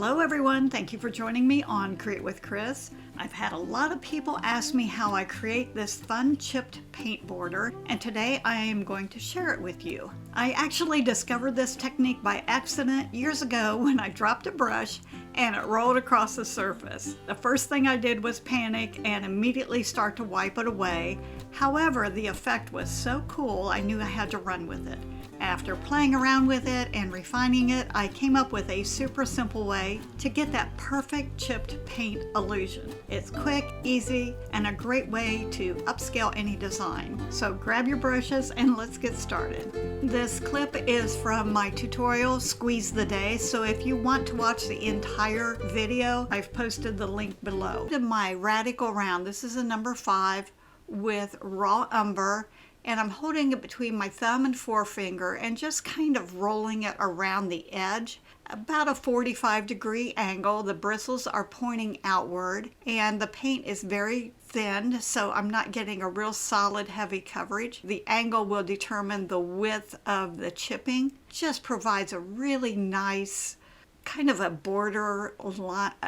Hello everyone, thank you for joining me on Create with Chris. I've had a lot of people ask me how I create this fun chipped paint border, and today I am going to share it with you. I actually discovered this technique by accident years ago when I dropped a brush and it rolled across the surface. The first thing I did was panic and immediately start to wipe it away. However, the effect was so cool I knew I had to run with it. After playing around with it and refining it, I came up with a super simple way to get that perfect chipped paint illusion. It's quick, easy, and a great way to upscale any design. So grab your brushes and let's get started. This clip is from my tutorial, Squeeze the Day, so if you want to watch the entire video, I've posted the link below. My radical round, this is a number 5 with raw umber, and I'm holding it between my thumb and forefinger and just kind of rolling it around the edge, about a 45-degree angle. The bristles are pointing outward and the paint is very thin, so I'm not getting a real solid heavy coverage. The angle will determine the width of the chipping. Just provides a really nice kind of a border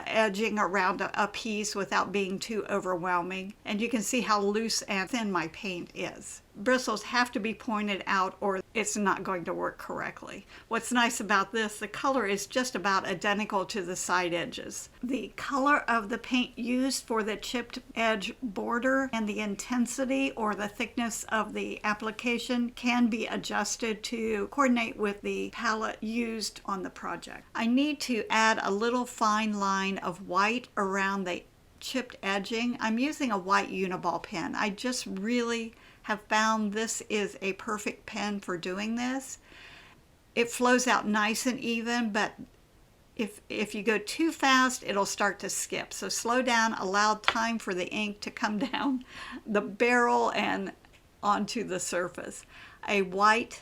edging around a piece without being too overwhelming. And you can see how loose and thin my paint is. Bristles have to be pointed out or it's not going to work correctly. What's nice about this, the color is just about identical to the side edges. The color of the paint used for the chipped edge border and the intensity or the thickness of the application can be adjusted to coordinate with the palette used on the project. I need to add a little fine line of white around the chipped edging. I'm using a white Uniball pen. I just really have found this is a perfect pen for doing this. It flows out nice and even, but if you go too fast, it'll start to skip. So slow down, allow time for the ink to come down the barrel and onto the surface. A white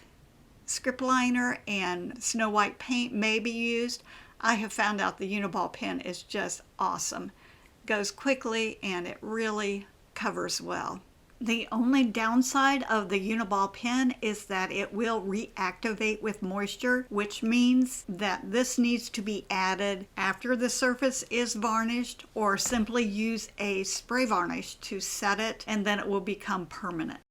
script liner and Snow White paint may be used. I have found out the Uniball pen is just awesome. Goes quickly and it really covers well. The only downside of the Uniball pen is that it will reactivate with moisture, which means that this needs to be added after the surface is varnished, or simply use a spray varnish to set it and then it will become permanent.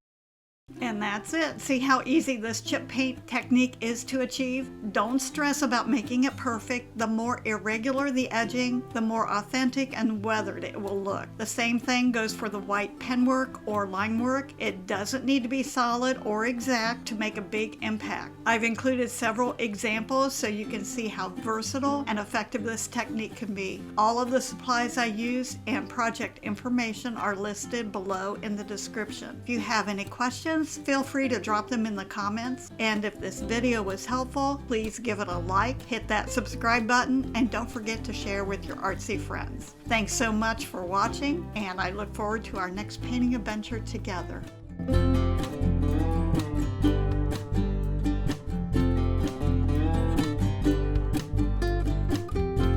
And that's it. See how easy this chip paint technique is to achieve? Don't stress about making it perfect. The more irregular the edging, the more authentic and weathered it will look. The same thing goes for the white pen work or line work. It doesn't need to be solid or exact to make a big impact. I've included several examples so you can see how versatile and effective this technique can be. All of the supplies I used and project information are listed below in the description. If you have any questions, feel free to drop them in the comments. And if this video was helpful, please give it a like, hit that subscribe button, and don't forget to share with your artsy friends. Thanks so much for watching, and I look forward to our next painting adventure together.